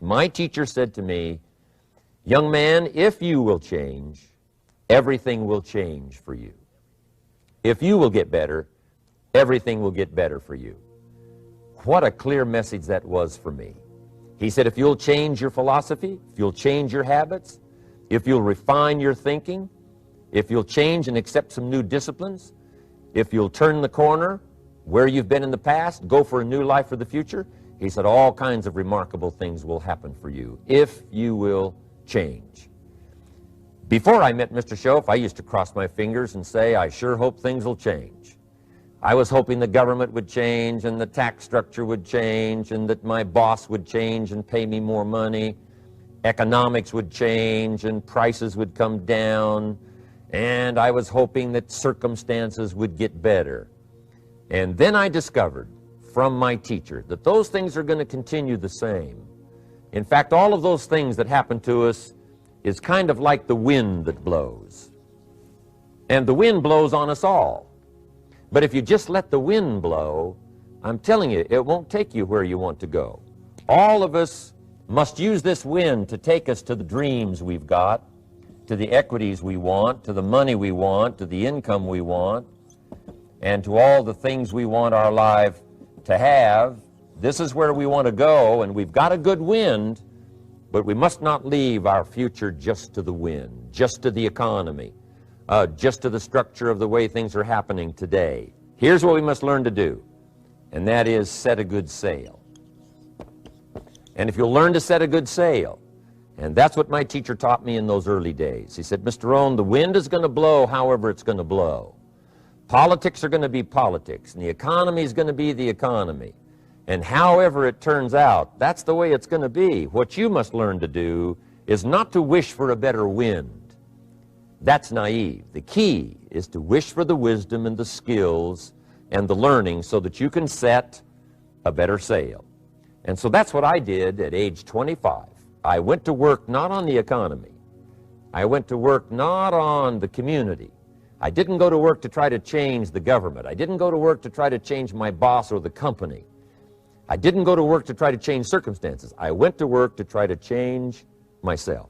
My teacher said to me, young man, if you will change, everything will change for you. If you will get better, everything will get better for you. What a clear message that was for me. He said, if you'll change your philosophy, if you'll change your habits, if you'll refine your thinking, if you'll change and accept some new disciplines, if you'll turn the corner where you've been in the past, go for a new life for the future, he said all kinds of remarkable things will happen for you if you will change. Before I met Mr. Schoaf, I used to cross my fingers and say, I sure hope things will change. I was hoping the government would change and the tax structure would change and that my boss would change and pay me more money. Economics would change and prices would come down. And I was hoping that circumstances would get better. And then I discovered from my teacher that those things are going to continue the same. In fact, all of those things that happen to us is kind of like the wind that blows. And the wind blows on us all. But if you just let the wind blow, I'm telling you, it won't take you where you want to go. All of us must use this wind to take us to the dreams we've got, to the equities we want, to the money we want, to the income we want, and to all the things we want our life to have. This is where we want to go, and we've got a good wind, but we must not leave our future just to the wind, just to the economy, just to the structure of the way things are happening today. Here's what we must learn to do, and that is set a good sail. And if you'll learn to set a good sail, and that's what my teacher taught me in those early days. He said, Mr. Rohn, the wind is going to blow however it's going to blow. Politics are going to be politics, and the economy is going to be the economy. And however it turns out, that's the way it's going to be. What you must learn to do is not to wish for a better wind. That's naive. The key is to wish for the wisdom and the skills and the learning so that you can set a better sail. And so that's what I did at age 25. I went to work not on the economy. I went to work not on the community. I didn't go to work to try to change the government. I didn't go to work to try to change my boss or the company. I didn't go to work to try to change circumstances. I went to work to try to change myself.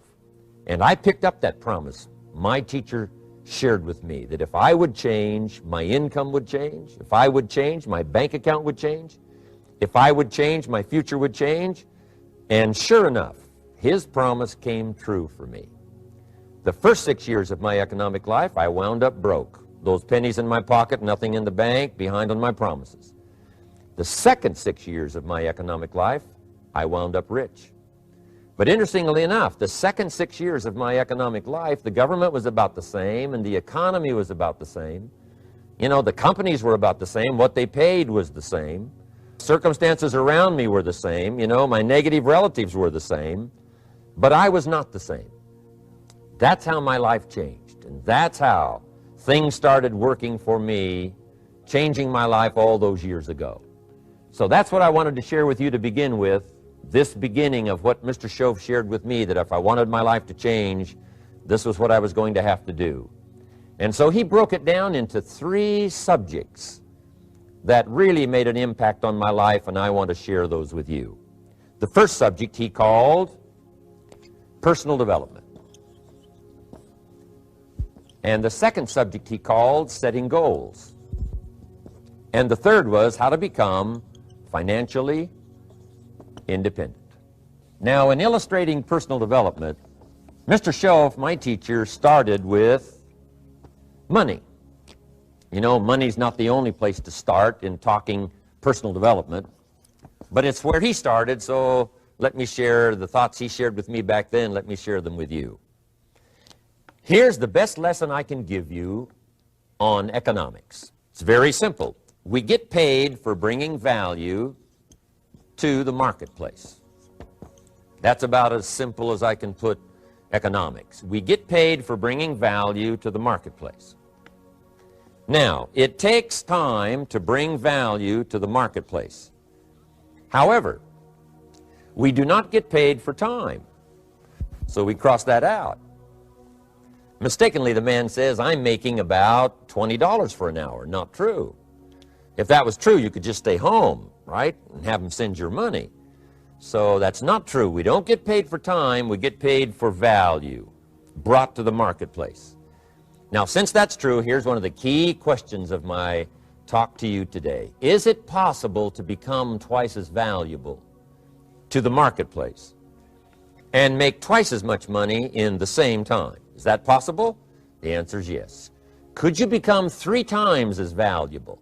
And I picked up that promise my teacher shared with me, that if I would change, my income would change. If I would change, my bank account would change. If I would change, my future would change. And sure enough, his promise came true for me. The first 6 years of my economic life, I wound up broke. Those pennies in my pocket, nothing in the bank, behind on my promises. The second 6 years of my economic life, I wound up rich. But interestingly enough, the second 6 years of my economic life, the government was about the same and the economy was about the same. You know, the companies were about the same. What they paid was the same. Circumstances around me were the same. You know, my negative relatives were the same. But I was not the same. That's how my life changed. And that's how things started working for me, changing my life all those years ago. So that's what I wanted to share with you to begin with. This beginning of what Mr. Schoaf shared with me, that if I wanted my life to change, this was what I was going to have to do. And so he broke it down into 3 subjects that really made an impact on my life, and I want to share those with you. The first subject he called personal development. And the second subject he called setting goals. And the third was how to become financially independent. Now, in illustrating personal development, Mr. Schoaf, my teacher, started with money. You know, money's not the only place to start in talking personal development, but it's where he started, so let me share the thoughts he shared with me back then. Let me share them with you. Here's the best lesson I can give you on economics. It's very simple. We get paid for bringing value to the marketplace. That's about as simple as I can put economics. We get paid for bringing value to the marketplace. Now, it takes time to bring value to the marketplace. However, we do not get paid for time, so we cross that out. Mistakenly, the man says, I'm making about $20 for an hour. Not true. If that was true, you could just stay home, right, and have them send your money. So that's not true. We don't get paid for time, we get paid for value brought to the marketplace. Now, since that's true, here's one of the key questions of my talk to you today. Is it possible to become twice as valuable to the marketplace and make twice as much money in the same time? Is that possible? The answer is yes. Could you become 3 times as valuable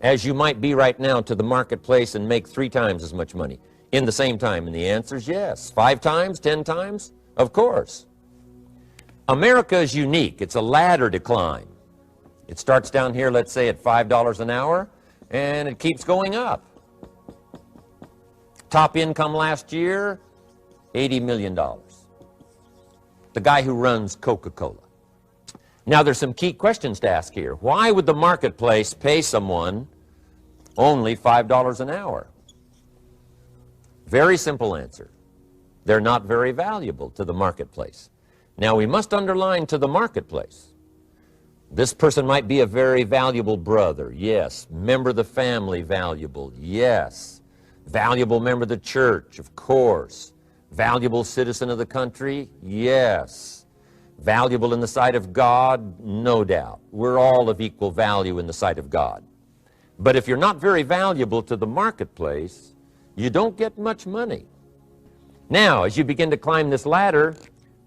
as you might be right now to the marketplace and make 3 times as much money in the same time? And the answer is yes. 5 times, 10 times? Of course. America is unique. It's a ladder to climb. It starts down here, let's say, at $5 an hour, and it keeps going up. Top income last year, $80 million. The guy who runs Coca-Cola. Now, there's some key questions to ask here. Why would the marketplace pay someone only $5 an hour? Very simple answer. They're not very valuable to the marketplace. Now, we must underline to the marketplace. This person might be a very valuable brother, yes. Member of the family, valuable, yes. Valuable member of the church, of course. Valuable citizen of the country, yes. Valuable in the sight of God, no doubt. We're all of equal value in the sight of God. But if you're not very valuable to the marketplace, you don't get much money. Now, as you begin to climb this ladder,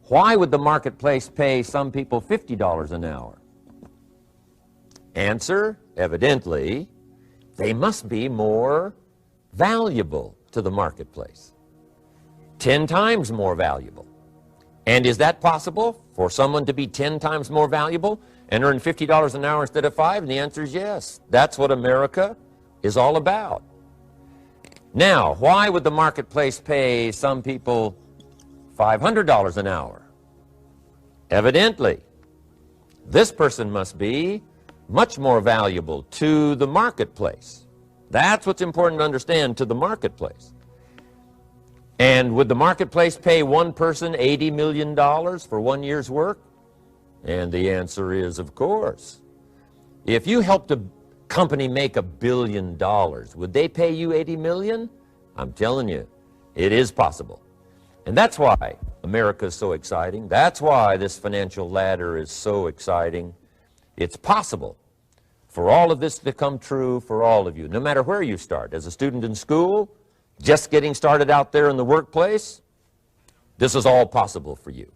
why would the marketplace pay some people $50 an hour? Answer, evidently, they must be more valuable to the marketplace. 10 times more valuable. And is that possible for someone to be 10 times more valuable and earn $50 an hour instead of 5? And the answer is yes. That's what America is all about. Now, why would the marketplace pay some people $500 an hour? Evidently, this person must be much more valuable to the marketplace. That's what's important to understand, to the marketplace. And would the marketplace pay one person $80 million for 1 year's work? And the answer is, of course. If you helped a company make $1 billion, would they pay you $80 million? I'm telling you, it is possible. And that's why America is so exciting. That's why this financial ladder is so exciting. It's possible for all of this to come true for all of you, no matter where you start. As a student in school, just getting started out there in the workplace, this is all possible for you.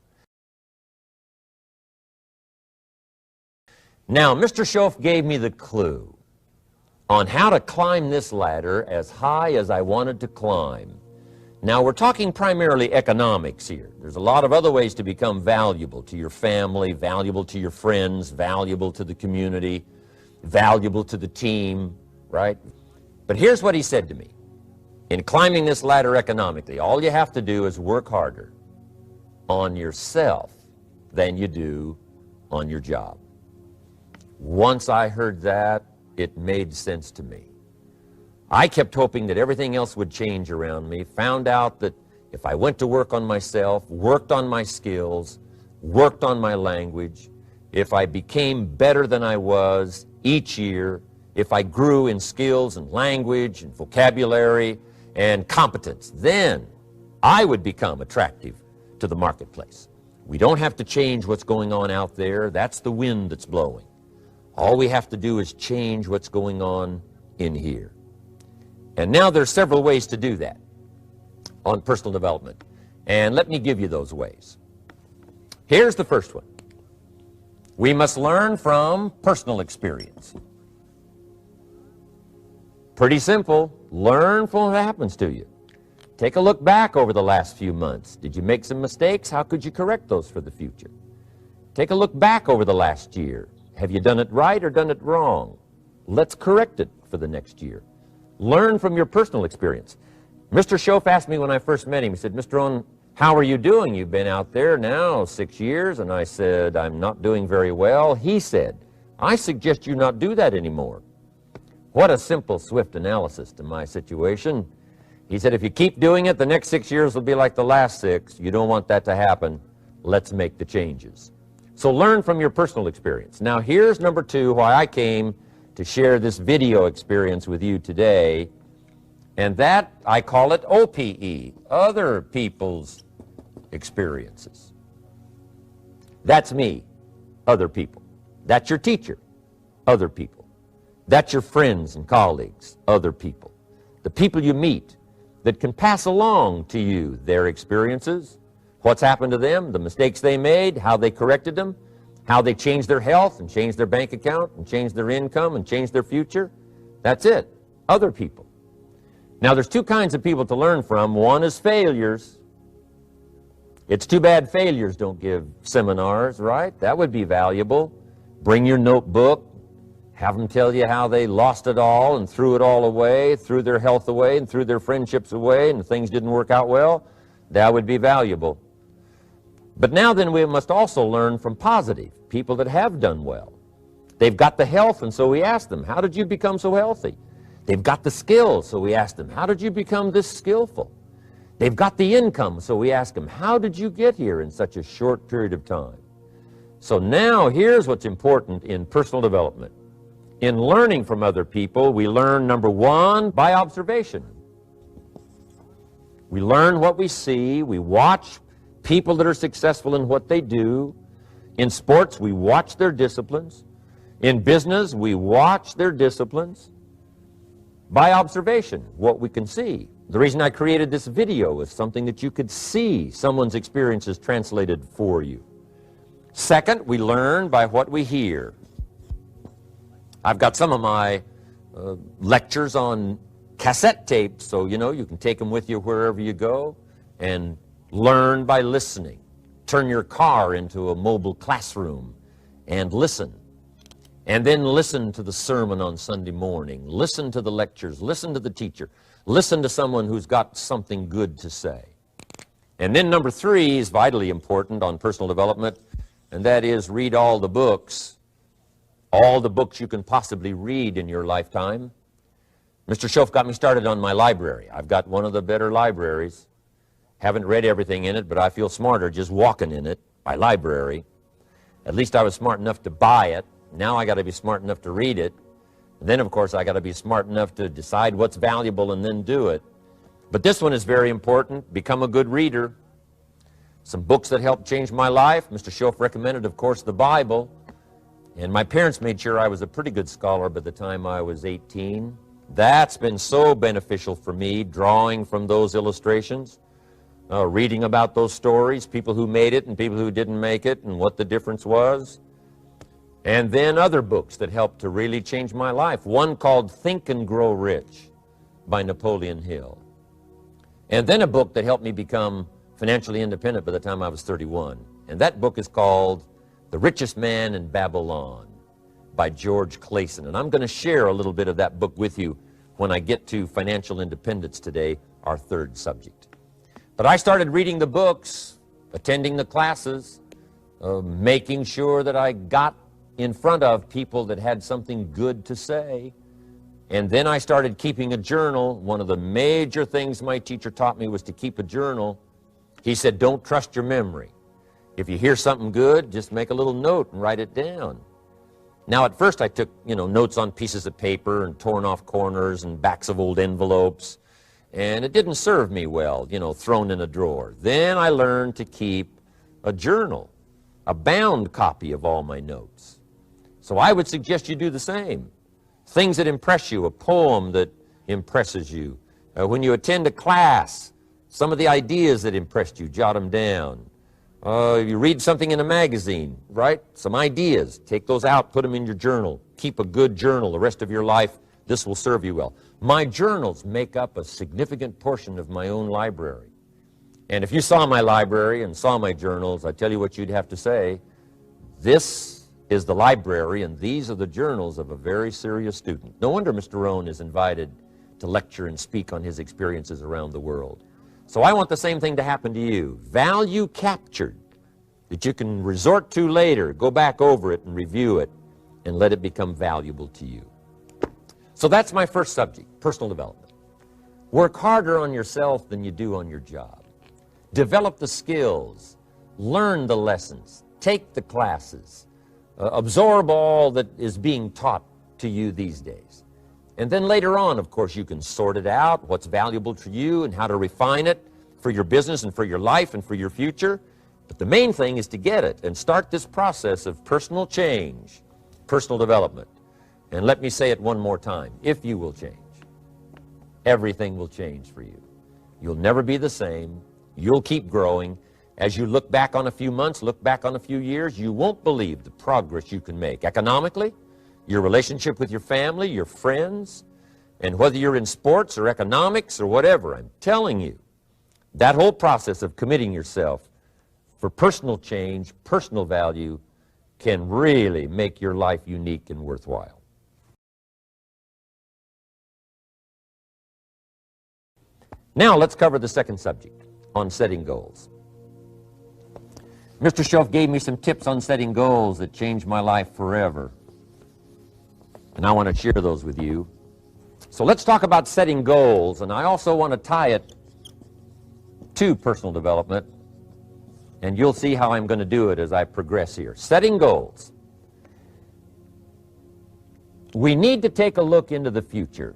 Now, Mr. Schoaf gave me the clue on how to climb this ladder as high as I wanted to climb. Now, we're talking primarily economics here. There's a lot of other ways to become valuable to your family, valuable to your friends, valuable to the community, valuable to the team, right? But here's what he said to me. In climbing this ladder economically, all you have to do is work harder on yourself than you do on your job. Once I heard that, it made sense to me. I kept hoping that everything else would change around me, found out that if I went to work on myself, worked on my skills, worked on my language, if I became better than I was each year, if I grew in skills and language and vocabulary and competence, then I would become attractive to the marketplace. We don't have to change what's going on out there. That's the wind that's blowing. All we have to do is change what's going on in here. And now there's several ways to do that on personal development. And let me give you those ways. Here's the first one. We must learn from personal experience. Pretty simple. Learn from what happens to you. Take a look back over the last few months. Did you make some mistakes? How could you correct those for the future? Take a look back over the last year. Have you done it right or done it wrong? Let's correct it for the next year. Learn from your personal experience. Mr. Schoaf asked me when I first met him, he said, Mr. Rohn, how are you doing? You've been out there now 6 years. And I said, I'm not doing very well. He said, I suggest you not do that anymore. What a simple, swift analysis to my situation. He said, if you keep doing it, the next 6 years will be like the last 6. You don't want that to happen. Let's make the changes. So learn from your personal experience. Now here's number 2, why I came to share this video experience with you today. And that, I call it OPE, other people's experiences. That's me, other people. That's your teacher, other people. That's your friends and colleagues, other people. The people you meet that can pass along to you their experiences, what's happened to them, the mistakes they made, how they corrected them, how they changed their health and changed their bank account and changed their income and changed their future. That's it, other people. Now, there's two kinds of people to learn from. One is failures. It's too bad failures don't give seminars, right? That would be valuable. Bring your notebook, have them tell you how they lost it all and threw it all away, threw their health away and threw their friendships away and things didn't work out well. That would be valuable. But now then we must also learn from positive, people that have done well. They've got the health, and so we ask them, how did you become so healthy? They've got the skills, so we ask them, how did you become this skillful? They've got the income, so we ask them, how did you get here in such a short period of time? So now here's what's important in personal development. In learning from other people, we learn, number one, by observation. We learn what we see. We watch people that are successful in what they do. In sports, we watch their disciplines. In business, we watch their disciplines. By observation, what we can see. The reason I created this video is something that you could see someone's experiences translated for you. Second, we learn by what we hear. I've got some of my lectures on cassette tapes, so you can take them with you wherever you go and learn by listening. Turn your car into a mobile classroom and listen. And then listen to the sermon on Sunday morning. Listen to the lectures. Listen to the teacher. Listen to someone who's got something good to say. And then number three is vitally important on personal development, and that is read all the books you can possibly read in your lifetime. Mr. Schoaf got me started on my library. I've got one of the better libraries. Haven't read everything in it, but I feel smarter just walking in it, my library. At least I was smart enough to buy it. Now I got to be smart enough to read it. And then, of course, I got to be smart enough to decide what's valuable and then do it. But this one is very important. Become a good reader. Some books that helped change my life. Mr. Schoaf recommended, of course, the Bible. And my parents made sure I was a pretty good scholar by the time I was 18. That's been so beneficial for me, drawing from those illustrations, reading about those stories, people who made it and people who didn't make it and what the difference was. And then other books that helped to really change my life. One called Think and Grow Rich by Napoleon Hill. And then a book that helped me become financially independent by the time I was 31. And that book is called The Richest Man in Babylon by George Clason. And I'm going to share a little bit of that book with you when I get to financial independence today, our third subject. But I started reading the books, attending the classes, making sure that I got in front of people that had something good to say. And then I started keeping a journal. One of the major things my teacher taught me was to keep a journal. He said, don't trust your memory. If you hear something good, just make a little note and write it down. Now, at first I took, notes on pieces of paper and torn off corners and backs of old envelopes. And it didn't serve me well, thrown in a drawer. Then I learned to keep a journal, a bound copy of all my notes. So I would suggest you do the same. Things that impress you, a poem that impresses you. When you attend a class, some of the ideas that impressed you, jot them down. You read something in a magazine, right? Some ideas. Take those out, put them in your journal. Keep a good journal the rest of your life. This will serve you well. My journals make up a significant portion of my own library. And if you saw my library and saw my journals, I tell you what you'd have to say. This is the library, and these are the journals of a very serious student. No wonder Mr. Rohn is invited to lecture and speak on his experiences around the world. So I want the same thing to happen to you. Value captured, that you can resort to later, go back over it and review it, and let it become valuable to you. So that's my first subject, personal development. Work harder on yourself than you do on your job. Develop the skills, learn the lessons, take the classes, absorb all that is being taught to you these days. And then later on, of course, you can sort it out, what's valuable to you and how to refine it for your business and for your life and for your future. But the main thing is to get it and start this process of personal change, personal development. And let me say it one more time. If you will change, everything will change for you. You'll never be the same. You'll keep growing. As you look back on a few months, look back on a few years, you won't believe the progress you can make economically, your relationship with your family, your friends, and whether you're in sports or economics or whatever. I'm telling you, that whole process of committing yourself for personal change, personal value, can really make your life unique and worthwhile. Now let's cover the second subject on setting goals. Mr. Shelf gave me some tips on setting goals that changed my life forever. And I want to share those with you. So let's talk about setting goals, and I also want to tie it to personal development, and you'll see how I'm going to do it as I progress here. Setting goals. We need to take a look into the future.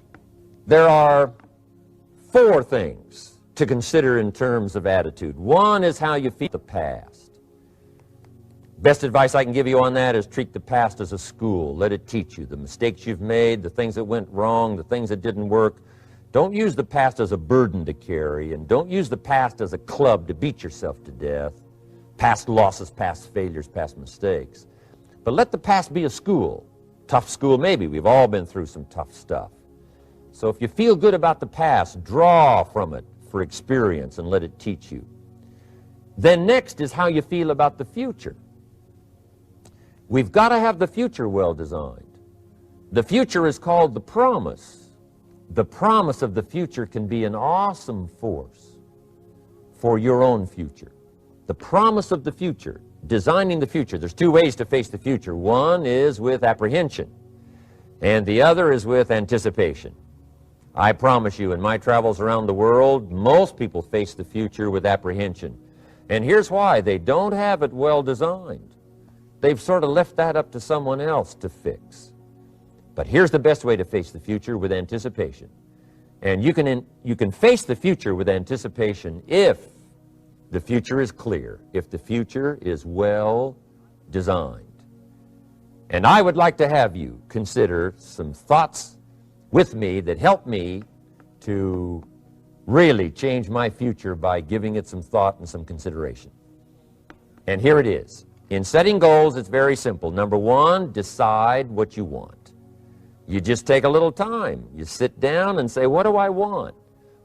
There are 4 things to consider in terms of attitude. One is how you feel the past. Best advice I can give you on that is treat the past as a school. Let it teach you the mistakes you've made, the things that went wrong, the things that didn't work. Don't use the past as a burden to carry, and don't use the past as a club to beat yourself to death. Past losses, past failures, past mistakes. But let the past be a school. Tough school maybe. We've all been through some tough stuff. So if you feel good about the past, draw from it for experience and let it teach you. Then next is how you feel about the future. We've got to have the future well designed. The future is called the promise. The promise of the future can be an awesome force for your own future. The promise of the future, designing the future. There's 2 ways to face the future. One is with apprehension, and the other is with anticipation. I promise you, in my travels around the world, most people face the future with apprehension. And here's why. They don't have it well designed. They've sort of left that up to someone else to fix. But here's the best way to face the future, with anticipation. And you can face the future with anticipation if the future is clear, if the future is well designed. And I would like to have you consider some thoughts with me that help me to really change my future by giving it some thought and some consideration. And here it is. In setting goals, it's very simple. Number 1, decide what you want. You just take a little time. You sit down and say, what do I want?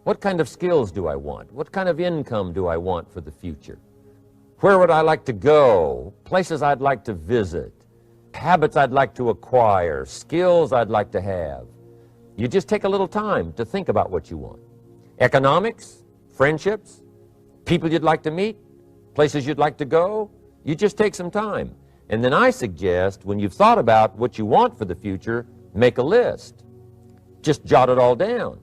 What kind of skills do I want? What kind of income do I want for the future? Where would I like to go? Places I'd like to visit? Habits I'd like to acquire? Skills I'd like to have? You just take a little time to think about what you want. Economics, friendships, people you'd like to meet, places you'd like to go. You just take some time. And then I suggest, when you've thought about what you want for the future, make a list. Just jot it all down.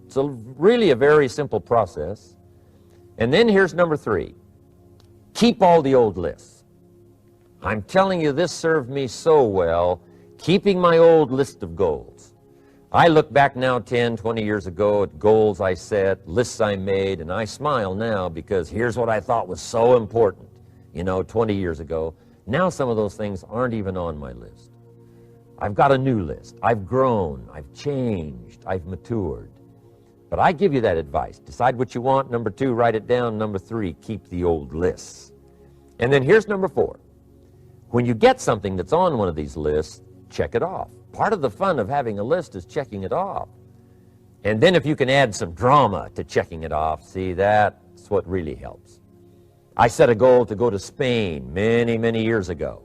It's really a very simple process. And then here's number 3. Keep all the old lists. I'm telling you, this served me so well, keeping my old list of goals. I look back now 10, 20 years ago at goals I set, lists I made, and I smile now because here's what I thought was so important. 20 years ago. Now some of those things aren't even on my list. I've got a new list. I've grown. I've changed. I've matured. But I give you that advice. Decide what you want. Number 2, write it down. Number 3, keep the old lists. And then here's number 4. When you get something that's on one of these lists, check it off. Part of the fun of having a list is checking it off. And then if you can add some drama to checking it off, see, that's what really helps. I set a goal to go to Spain many, many years ago.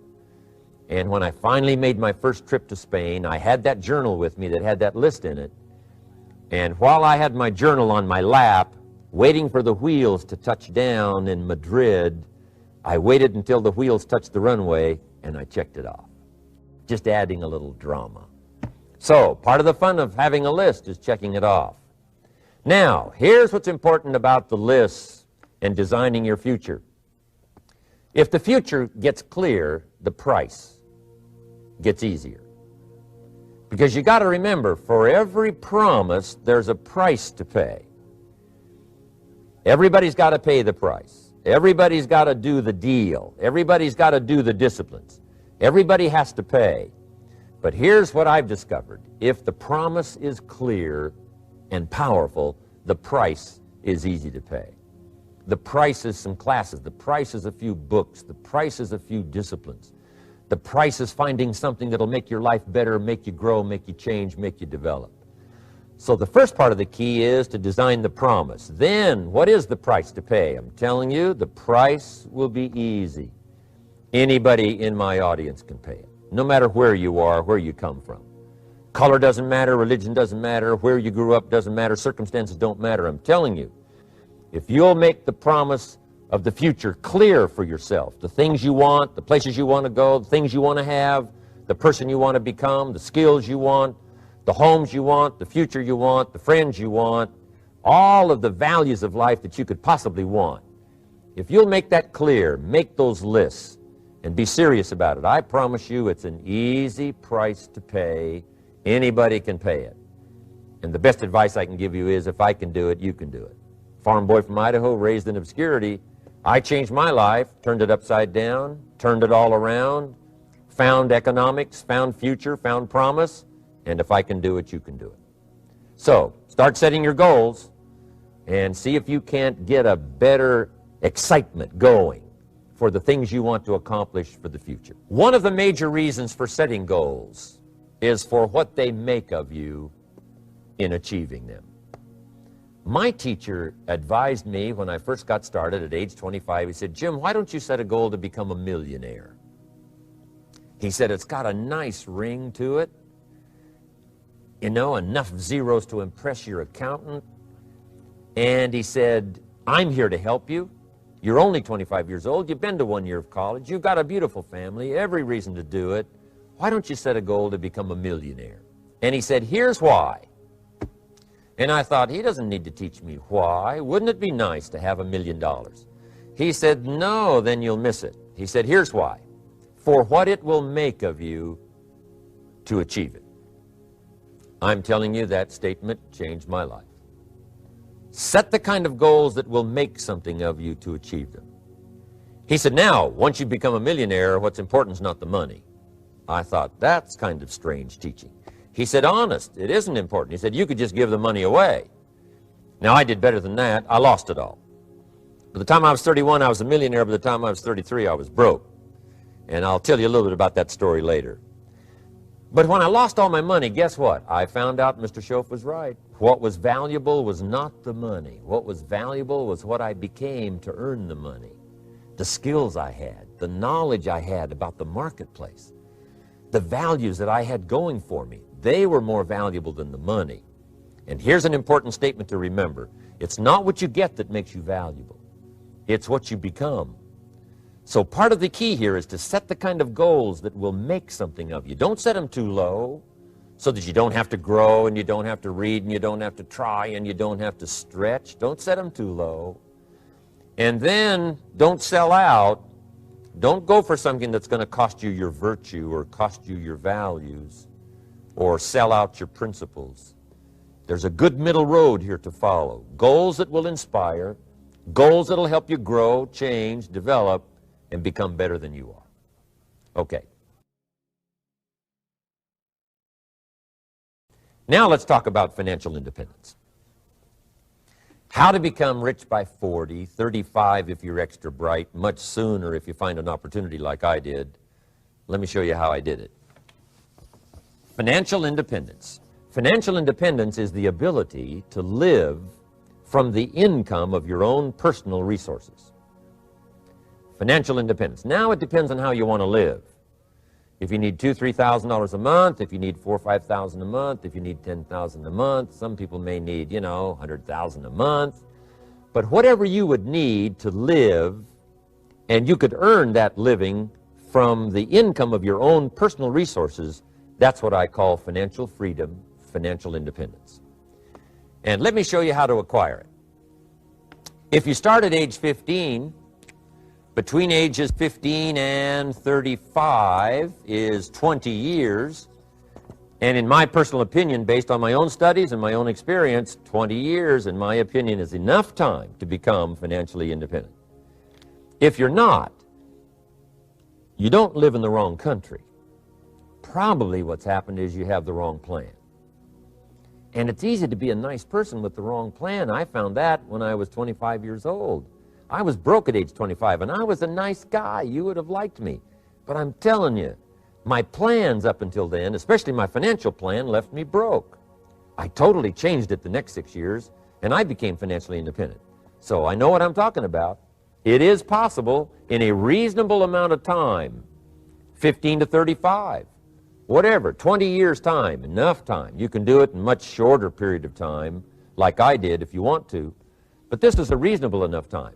And when I finally made my first trip to Spain, I had that journal with me that had that list in it. And while I had my journal on my lap, waiting for the wheels to touch down in Madrid, I waited until the wheels touched the runway, and I checked it off. Just adding a little drama. So, part of the fun of having a list is checking it off. Now, here's what's important about the lists and designing your future. If the future gets clear, the price gets easier. Because you got to remember, for every promise, there's a price to pay. Everybody's got to pay the price. Everybody's got to do the deal. Everybody's got to do the disciplines. Everybody has to pay. But here's what I've discovered. If the promise is clear and powerful, the price is easy to pay. The price is some classes. The price is a few books. The price is a few disciplines. The price is finding something that'll make your life better, make you grow, make you change, make you develop. So the first part of the key is to design the promise. Then, what is the price to pay? I'm telling you, the price will be easy. Anybody in my audience can pay it, no matter where you are, where you come from. Color doesn't matter, religion doesn't matter, where you grew up doesn't matter, circumstances don't matter. I'm telling you, if you'll make the promise of the future clear for yourself, the things you want, the places you want to go, the things you want to have, the person you want to become, the skills you want, the homes you want, the future you want, the friends you want, all of the values of life that you could possibly want. If you'll make that clear, make those lists, and be serious about it, I promise you it's an easy price to pay. Anybody can pay it. And the best advice I can give you is, if I can do it, you can do it. Farm boy from Idaho, raised in obscurity, I changed my life, turned it upside down, turned it all around, found economics, found future, found promise, and if I can do it, you can do it. So, start setting your goals and see if you can't get a better excitement going for the things you want to accomplish for the future. One of the major reasons for setting goals is for what they make of you in achieving them. My teacher advised me when I first got started at age 25, he said, "Jim, why don't you set a goal to become a millionaire?" He said, "It's got a nice ring to it. You know, enough zeros to impress your accountant." And he said, "I'm here to help you. You're only 25 years old. You've been to 1 year of college. You've got a beautiful family, every reason to do it. Why don't you set a goal to become a millionaire?" And he said, "Here's why." And I thought, he doesn't need to teach me why. Wouldn't it be nice to have $1 million? He said, "No, then you'll miss it." He said, "Here's why. For what it will make of you to achieve it." I'm telling you, that statement changed my life. Set the kind of goals that will make something of you to achieve them. He said, "Now, once you become a millionaire, what's important is not the money." I thought, that's kind of strange teaching. He said, "Honest, it isn't important." He said, "You could just give the money away." Now, I did better than that. I lost it all. By the time I was 31, I was a millionaire. By the time I was 33, I was broke. And I'll tell you a little bit about that story later. But when I lost all my money, guess what? I found out Mr. Schoaf was right. What was valuable was not the money. What was valuable was what I became to earn the money. The skills I had, the knowledge I had about the marketplace, the values that I had going for me. They were more valuable than the money. And here's an important statement to remember. It's not what you get that makes you valuable. It's what you become. So part of the key here is to set the kind of goals that will make something of you. Don't set them too low so that you don't have to grow and you don't have to read and you don't have to try and you don't have to stretch. Don't set them too low. And then don't sell out. Don't go for something that's going to cost you your virtue or cost you your values or sell out your principles. There's a good middle road here to follow. Goals that will inspire, goals that will help you grow, change, develop, and become better than you are. Okay. Now let's talk about financial independence. How to become rich by 40, 35 if you're extra bright, much sooner if you find an opportunity like I did. Let me show you how I did it. Financial independence. Financial independence is the ability to live from the income of your own personal resources. Financial independence. Now it depends on how you want to live. If you need $2,000, $3,000 a month, if you need $4,000 or $5,000 a month, if you need $10,000 a month, some people may need, $100,000 a month. But whatever you would need to live, and you could earn that living from the income of your own personal resources, that's what I call financial freedom, financial independence. And let me show you how to acquire it. If you start at age 15, between ages 15 and 35 is 20 years. And in my personal opinion, based on my own studies and my own experience, 20 years, in my opinion, is enough time to become financially independent. If you're not, you don't live in the wrong country. Probably what's happened is you have the wrong plan. And it's easy to be a nice person with the wrong plan. I found that when I was 25 years old. I was broke at age 25, and I was a nice guy. You would have liked me. But I'm telling you, my plans up until then, especially my financial plan, left me broke. I totally changed it the next 6 years, and I became financially independent. So I know what I'm talking about. It is possible in a reasonable amount of time, 15 to 35, whatever, 20 years' time, enough time. You can do it in a much shorter period of time, like I did if you want to. But this is a reasonable enough time.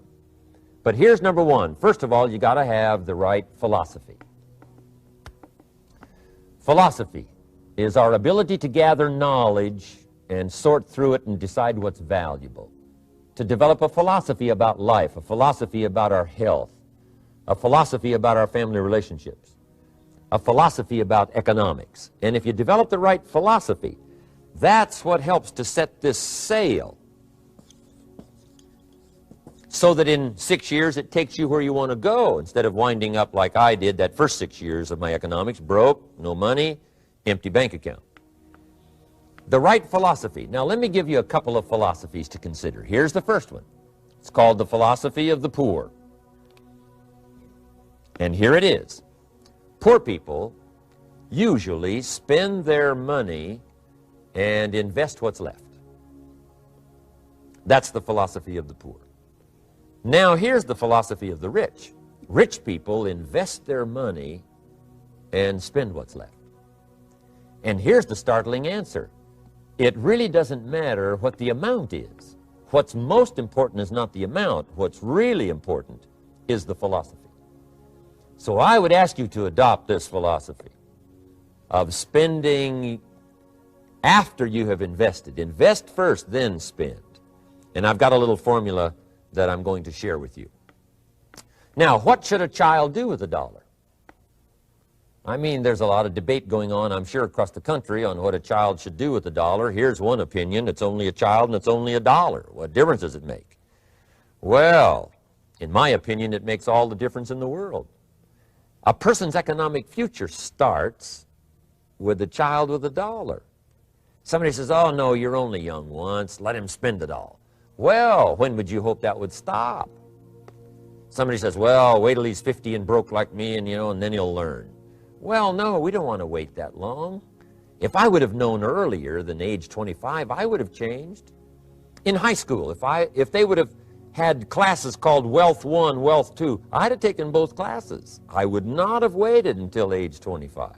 But here's number one. First of all, you got to have the right philosophy. Philosophy is our ability to gather knowledge and sort through it and decide what's valuable. To develop a philosophy about life, a philosophy about our health, a philosophy about our family relationships, a philosophy about economics. And if you develop the right philosophy, that's what helps to set this sail so that in 6 years it takes you where you want to go instead of winding up like I did that first 6 years of my economics, broke, no money, empty bank account. The right philosophy. Now let me give you a couple of philosophies to consider. Here's the first one. It's called the philosophy of the poor. And here it is. Poor people usually spend their money and invest what's left. That's the philosophy of the poor. Now here's the philosophy of the rich. Rich people invest their money and spend what's left. And here's the startling answer. It really doesn't matter what the amount is. What's most important is not the amount. What's really important is the philosophy. So I would ask you to adopt this philosophy of spending after you have invested. Invest first, then spend. And I've got a little formula that I'm going to share with you. Now, what should a child do with a dollar? I mean, there's a lot of debate going on, I'm sure, across the country on what a child should do with a dollar. Here's one opinion. It's only a child and it's only a dollar. What difference does it make? Well, in my opinion, it makes all the difference in the world. A person's economic future starts with a child with a dollar. Somebody says, oh, no, you're only young once. Let him spend it all. Well, when would you hope that would stop? Somebody says, well, wait till he's 50 and broke like me and, and then he'll learn. Well, no, we don't want to wait that long. If I would have known earlier than age 25, I would have changed. In high school, if they would have had classes called Wealth 1, Wealth 2, I'd have taken both classes. I would not have waited until age 25.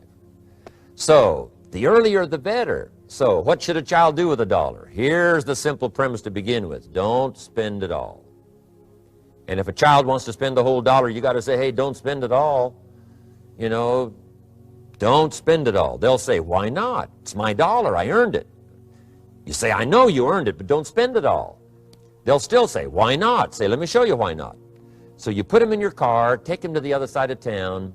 So, the earlier the better. So, what should a child do with a dollar? Here's the simple premise to begin with. Don't spend it all. And if a child wants to spend the whole dollar, you got to say, hey, don't spend it all. Don't spend it all. They'll say, why not? It's my dollar. I earned it. You say, I know you earned it, but don't spend it all. They'll still say, why not? Say, let me show you why not. So you put them in your car, take them to the other side of town,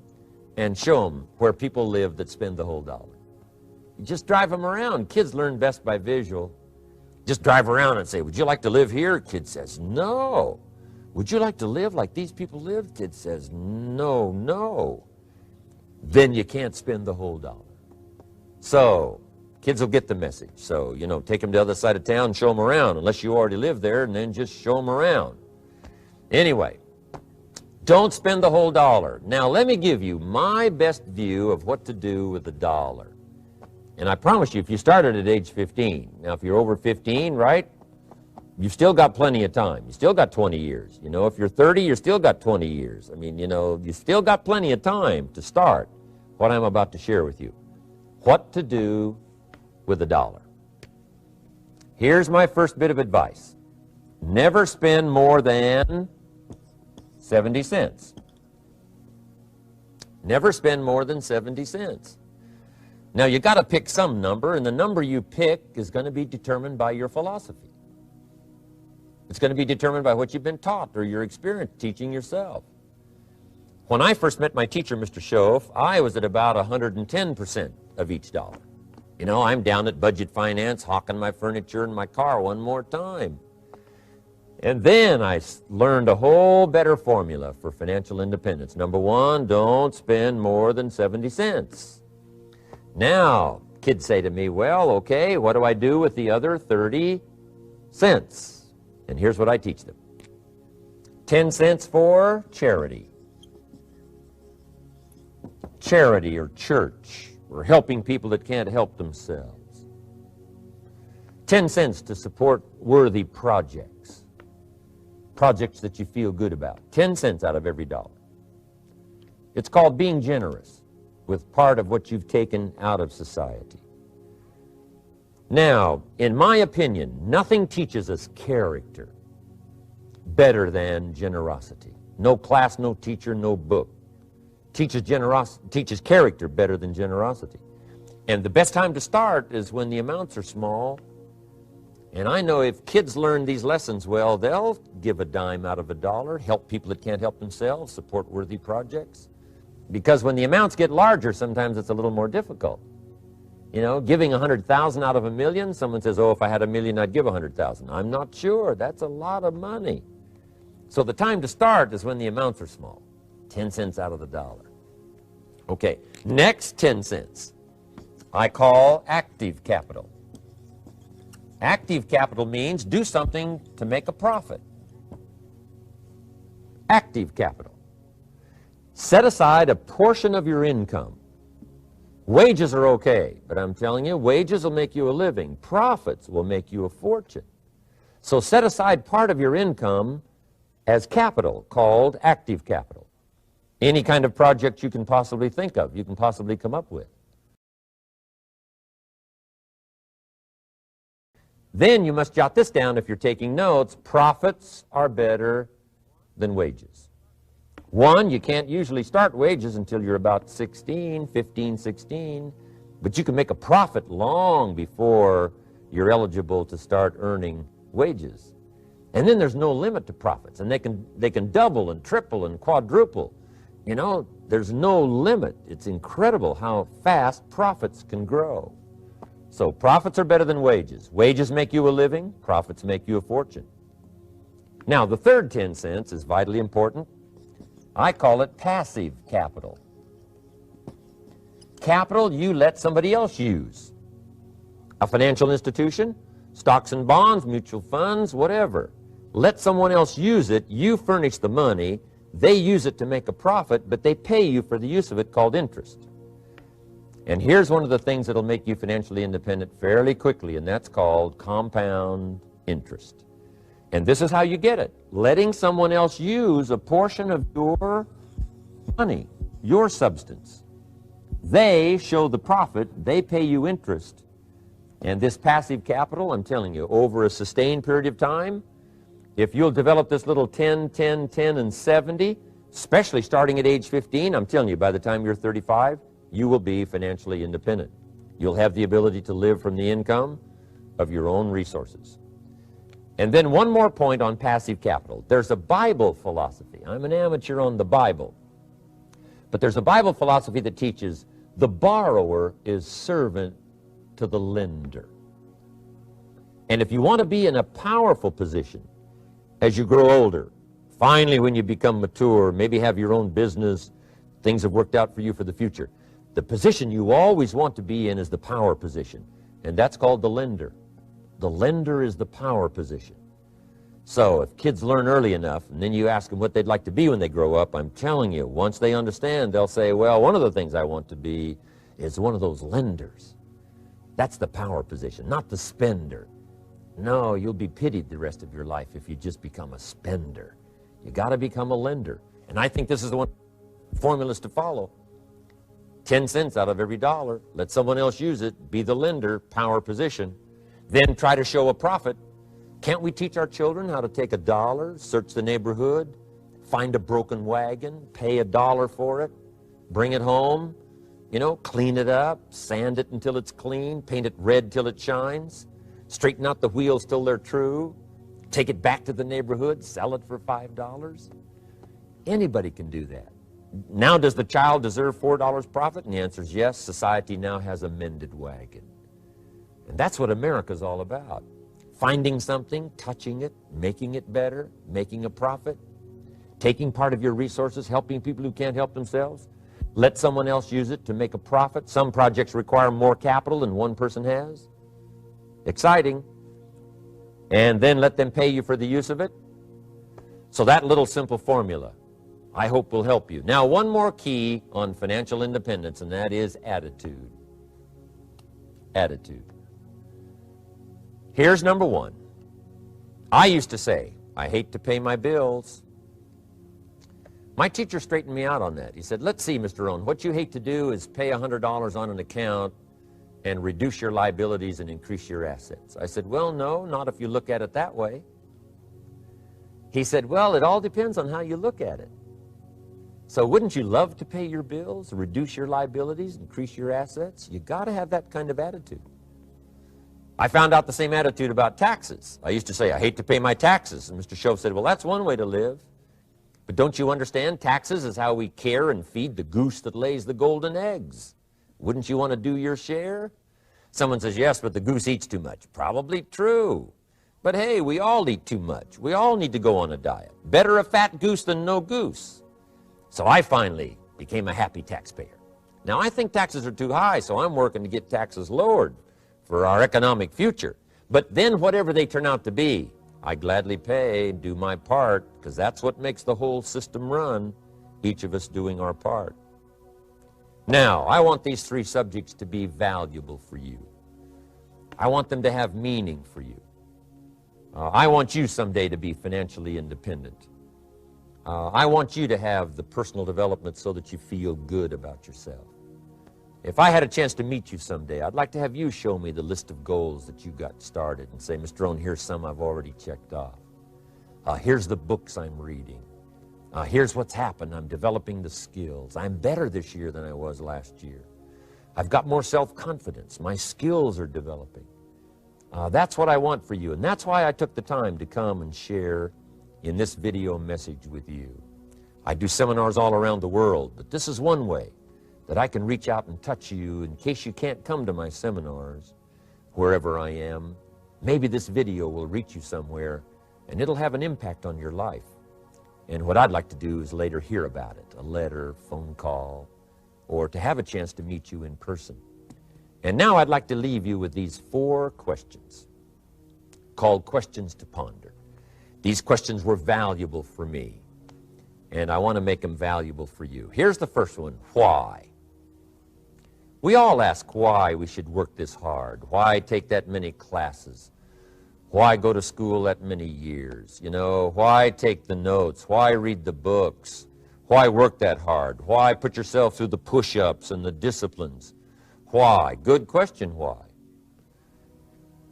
and show them where people live that spend the whole dollar. You just drive them around. Kids learn best by visual. Just drive around and say, would you like to live here? Kid says, no. Would you like to live like these people live? Kid says, no, no. Then you can't spend the whole dollar. So, kids will get the message. So, take them to the other side of town, show them around, unless you already live there, and then just show them around. Anyway, don't spend the whole dollar. Now, let me give you my best view of what to do with the dollar. And I promise you, if you started at age 15, now if you're over 15, right, you've still got plenty of time. You still got 20 years. If you're 30, you've still got 20 years. I mean, you still got plenty of time to start what I'm about to share with you. What to do with a dollar. Here's my first bit of advice. Never spend more than 70 cents. Never spend more than 70 cents. Now, you got to pick some number, and the number you pick is going to be determined by your philosophy. It's going to be determined by what you've been taught or your experience teaching yourself. When I first met my teacher, Mr. Schoaf, I was at about 110% of each dollar. You know, I'm down at Budget Finance hawking my furniture and my car one more time. And then I learned a whole better formula for financial independence. Number one, don't spend more than 70 cents. Now, kids say to me, well, okay, what do I do with the other 30 cents? And here's what I teach them. 10 cents for charity. Charity or church, or helping people that can't help themselves. 10 cents to support worthy projects. Projects that you feel good about. 10 cents out of every dollar. It's called being generous with part of what you've taken out of society. Now, in my opinion, nothing teaches us character better than generosity. No class, no teacher, no book teaches character better than generosity. And the best time to start is when the amounts are small. And I know if kids learn these lessons well, they'll give a dime out of a dollar, help people that can't help themselves, support worthy projects. Because when the amounts get larger, sometimes it's a little more difficult. You know, giving 100,000 out of a million, someone says, oh, if I had a million, I'd give 100,000. I'm not sure. That's a lot of money. So the time to start is when the amounts are small. 10 cents out of the dollar. Okay, next 10 cents I call active capital. Active capital means do something to make a profit. Active capital. Set aside a portion of your income. Wages are okay, but I'm telling you, wages will make you a living. Profits will make you a fortune. So set aside part of your income as capital, called active capital. Any kind of project you can possibly think of, you can possibly come up with. Then you must jot this down if you're taking notes. Profits are better than wages. One, you can't usually start wages until you're about 16, 15, 16, but you can make a profit long before you're eligible to start earning wages. And then there's no limit to profits, and they can double and triple and quadruple. You know, there's no limit. It's incredible how fast profits can grow. So profits are better than wages. Wages make you a living, profits make you a fortune. Now, the third 10 cents is vitally important. I call it passive capital. Capital you let somebody else use. A financial institution, stocks and bonds, mutual funds, whatever. Let someone else use it. You furnish the money. They use it to make a profit, but they pay you for the use of it, called interest. And here's one of the things that'll make you financially independent fairly quickly, and that's called compound interest. And this is how you get it. Letting someone else use a portion of your money, your substance. They show the profit, they pay you interest. And this passive capital, I'm telling you, over a sustained period of time, if you'll develop this little 10, 10, 10, and 70, especially starting at age 15, I'm telling you, by the time you're 35, you will be financially independent. You'll have the ability to live from the income of your own resources. And then one more point on passive capital. There's a Bible philosophy. I'm an amateur on the Bible. But there's a Bible philosophy that teaches the borrower is servant to the lender. And if you want to be in a powerful position as you grow older, finally when you become mature, maybe have your own business, things have worked out for you for the future, the position you always want to be in is the power position, and that's called the lender. The lender is the power position. So if kids learn early enough, and then you ask them what they'd like to be when they grow up, I'm telling you, once they understand, they'll say, well, one of the things I want to be is one of those lenders. That's the power position, not the spender. No, you'll be pitied the rest of your life if you just become a spender. You got to become a lender. And I think this is the one formulas to follow. 10 cents out of every dollar. Let someone else use it. Be the lender, power position. Then try to show a profit. Can't we teach our children how to take $1, search the neighborhood, find a broken wagon, pay $1 for it, bring it home, you know, clean it up, sand it until it's clean, paint it red till it shines, straighten out the wheels till they're true, take it back to the neighborhood, sell it for $5? Anybody can do that. Now, does the child deserve $4 profit? And the answer is yes. Society now has a mended wagon. And that's what America's all about. Finding something, touching it, making it better, making a profit, taking part of your resources, helping people who can't help themselves. Let someone else use it to make a profit. Some projects require more capital than one person has. Exciting. And then let them pay you for the use of it. So that little simple formula, I hope, will help you. Now, one more key on financial independence, and that is attitude. Attitude. Here's number one. I used to say, I hate to pay my bills. My teacher straightened me out on that. He said, let's see, Mr. Rohn, what you hate to do is pay $100 on an account and reduce your liabilities and increase your assets. I said, well, no, not if you look at it that way. He said, well, it all depends on how you look at it. So wouldn't you love to pay your bills, reduce your liabilities, increase your assets? You got to have that kind of attitude. I found out the same attitude about taxes. I used to say, I hate to pay my taxes. And Mr. Shove said, well, that's one way to live. But don't you understand? Taxes is how we care and feed the goose that lays the golden eggs. Wouldn't you want to do your share? Someone says, yes, but the goose eats too much. Probably true. But hey, we all eat too much. We all need to go on a diet. Better a fat goose than no goose. So I finally became a happy taxpayer. Now, I think taxes are too high, so I'm working to get taxes lowered for our economic future. But then whatever they turn out to be, I gladly pay, do my part, because that's what makes the whole system run, each of us doing our part. Now, I want these three subjects to be valuable for you. I want them to have meaning for you. I want you someday to be financially independent. I want you to have the personal development so that you feel good about yourself. If I had a chance to meet you someday, I'd like to have you show me the list of goals that you got started and say, Mr. Rohn, here's some I've already checked off. Here's the books I'm reading. Here's what's happened. I'm developing the skills. I'm better this year than I was last year. I've got more self-confidence. My skills are developing. That's what I want for you, and that's why I took the time to come and share in this video message with you. I do seminars all around the world, but this is one way that I can reach out and touch you in case you can't come to my seminars, wherever I am. Maybe this video will reach you somewhere, and it'll have an impact on your life. And what I'd like to do is later hear about it, a letter, phone call, or to have a chance to meet you in person. And now I'd like to leave you with these 4 questions called questions to ponder. These questions were valuable for me, and I want to make them valuable for you. Here's the first one, why? We all ask why we should work this hard, why take that many classes, why go to school that many years, you know, why take the notes, why read the books, why work that hard, why put yourself through the push-ups and the disciplines, why? Good question, why?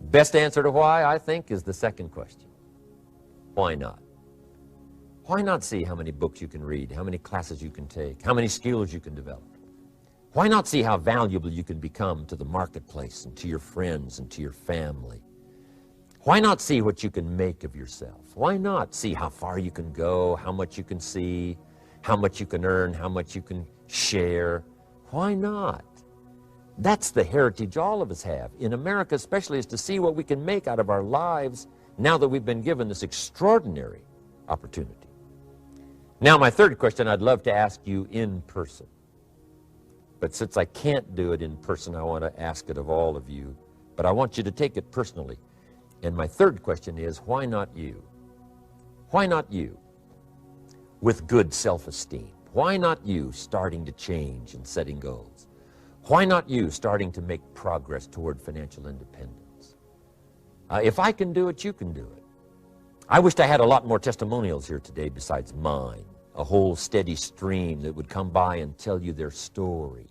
Best answer to why, I think, is the second question. Why not? Why not see how many books you can read, how many classes you can take, how many skills you can develop? Why not see how valuable you can become to the marketplace and to your friends and to your family? Why not see what you can make of yourself? Why not see how far you can go, how much you can see, how much you can earn, how much you can share? Why not? That's the heritage all of us have, in America especially, is to see what we can make out of our lives now that we've been given this extraordinary opportunity. Now, my third question I'd love to ask you in person. But since I can't do it in person, I want to ask it of all of you. But I want you to take it personally. And my third question is, why not you? Why not you? With good self-esteem. Why not you starting to change and setting goals? Why not you starting to make progress toward financial independence? If I can do it, you can do it. I wished I had a lot more testimonials here today besides mine. A whole steady stream that would come by and tell you their story.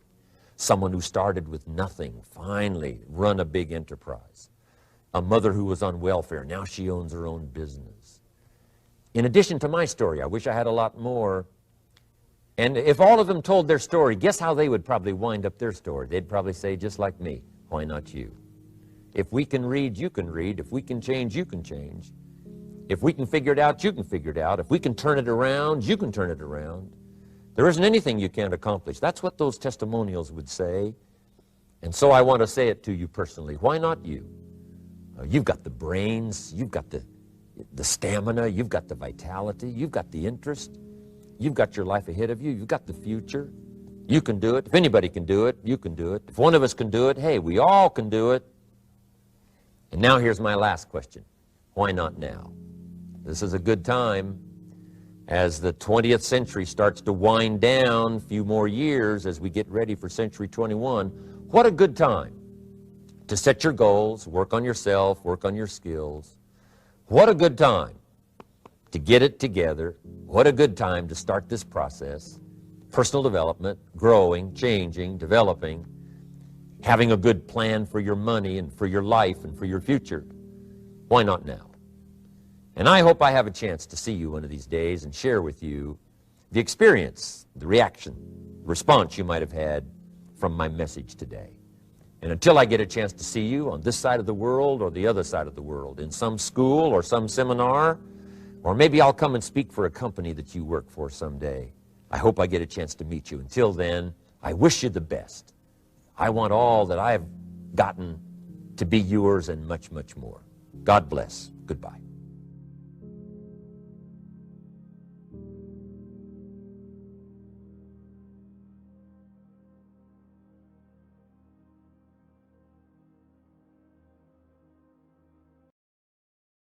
Someone who started with nothing, finally run a big enterprise. A mother who was on welfare, now she owns her own business. In addition to my story, I wish I had a lot more. And if all of them told their story, guess how they would probably wind up their story? They'd probably say, just like me, why not you? If we can read, you can read. If we can change, you can change. If we can figure it out, you can figure it out. If we can turn it around, you can turn it around. There isn't anything you can't accomplish. That's what those testimonials would say. And so I want to say it to you personally. Why not you? You've got the brains, you've got the stamina, you've got the vitality, you've got the interest, you've got your life ahead of you, you've got the future. You can do it. If anybody can do it, you can do it. If one of us can do it, hey, we all can do it. And now here's my last question. Why not now? This is a good time as the 20th century starts to wind down, a few more years as we get ready for century 21. What a good time to set your goals, work on yourself, work on your skills. What a good time to get it together. What a good time to start this process. Personal development, growing, changing, developing, having a good plan for your money and for your life and for your future. Why not now? And I hope I have a chance to see you one of these days and share with you the experience, the reaction, response you might have had from my message today. And until I get a chance to see you on this side of the world or the other side of the world, in some school or some seminar, or maybe I'll come and speak for a company that you work for someday. I hope I get a chance to meet you. Until then, I wish you the best. I want all that I've gotten to be yours and much, much more. God bless. Goodbye.